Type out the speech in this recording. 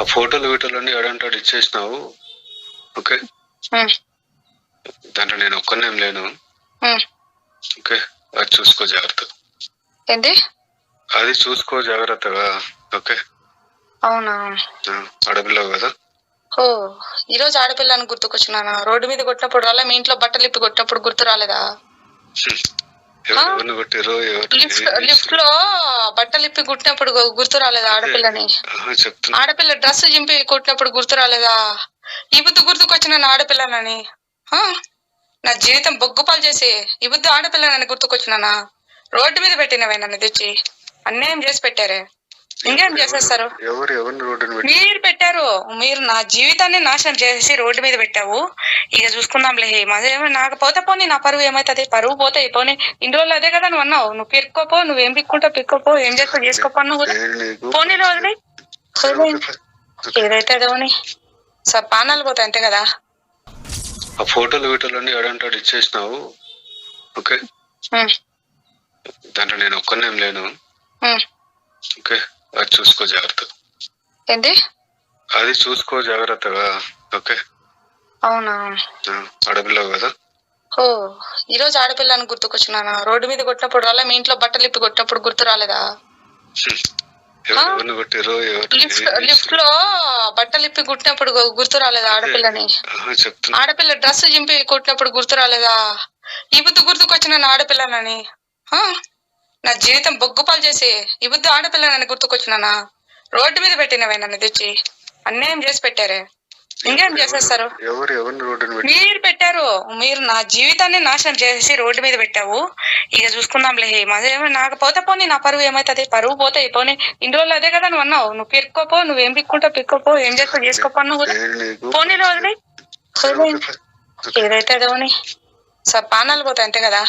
ఆ ఫోటోలు వీటోలన్నీ ఏడంటాడు ఇచ్చేసినావు. ఓకే, దాంట్లో నేను ఒక్కనేం లేను. ఓకే, అది చూసుకో జాగ్రత్త. ఏంటి అది చూసుకో జాగ్రత్తగా. ఓకే, అవునా? ఆడపిల్లవు కదా. ఓ, ఈ రోజు ఆడపిల్లని గుర్తుకొచ్చినానా? రోడ్డు మీద కొట్టినప్పుడు రాలే? మీ ఇంట్లో బట్టలు ఇప్పి కొట్టినప్పుడు గుర్తు రాలేదా? ఎవరిని కొట్టిరో లిఫ్ట్ లో బట్టలు ఇప్పి కుట్టినప్పుడు గుర్తు రాలేదా ఆడపిల్లని? ఆడపిల్ల డ్రెస్ చింపి కుట్టినప్పుడు గుర్తు రాలేదా? ఈ బుద్ధి గుర్తుకొచ్చిన ఆడపిల్లనని నా జీవితం బొగ్గుపాలు చేసి ఈ బుద్ధి ఆడపిల్లనని గుర్తుకొచ్చినానా? రోడ్డు మీద పెట్టినవే నన్ను తెచ్చి అన్యాయం చేసి పెట్టారే. ఇంకేం చేసేస్తారు? మీరు పెట్టారు. మీరు నా జీవితాన్ని నాశనం చేసి రోడ్డు మీద పెట్టావు. ఇక చూసుకుందాంలే. మదేమో నాకు పోతే పోనీ, నా పరువు ఏమైతుంది? పరువు పోతే పోనీ. ఇన్ని రోజులు అదే కదా నువ్వు అన్నావు. నువ్వు పిక్కోపో, నువ్వేం పిక్కుంటావు పిక్కోపో, ఏం చేస్తావు చేసుకోపో. నువ్వు పోనీ రోజుని ఏదైతే అదేమని పానాలు పోతాయి అంతే కదా. ఆ ఫోటోలు వీటోలన్నీ ఏడంటాడు ఇచ్చేసినావు. ఓకే, దాంట్లో నేను ఒక్కనేం లేను. ఓకే, అది చూసుకో జాగ్రత్త. ఏంటి అది చూసుకో జాగ్రత్తగా. ఓకే, అవునా? ఆడపిల్లవు కదా. ఓ, ఈ రోజు ఆడపిల్లని గుర్తుకొచ్చినానా? రోడ్డు మీద కొట్టినప్పుడు రాలే? మీ ఇంట్లో బట్టలు ఇప్పి కొట్టినప్పుడు గుర్తు రాలేదా? లిఫ్ట్ లో బట్టలు ఇప్పి కుట్టినప్పుడు గుర్తు రాలేదా ఆడపిల్లని? ఆడపిల్ల డ్రెస్ చింపి కుట్టినప్పుడు గుర్తు రాలేదా? ఈ బుద్ధి గుర్తుకొచ్చిన ఆడపిల్లనని నా జీవితం బొగ్గుపాలు చేసి ఈ బుద్ధి ఆడపిల్లనని గుర్తుకొచ్చినానా? రోడ్డు మీద పెట్టినవే నన్ను తెచ్చి అన్యాయం చేసి పెట్టారే. ఇంకేం చేసేస్తారు? మీరు పెట్టారు. మీరు నా జీవితాన్ని నాశనం చేసి రోడ్డు మీద పెట్టావు. ఇక చూసుకుందాంలే. మదేమో నాకు పోతే పోనీ, నా పరువు ఏమైతుంది? పరువు పోతే పోనీ. ఇన్ని రోజులు అదే కదా నువ్వు అన్నావు. నువ్వు పిక్కోపో, నువ్వేం పిక్కుంటావు పిక్కోపో, ఏం చేస్తావు చేసుకోపో. నువ్వు పోనీ రోజుని ఏదైతే అదేమని పానాలు పోతాయి అంతే కదా.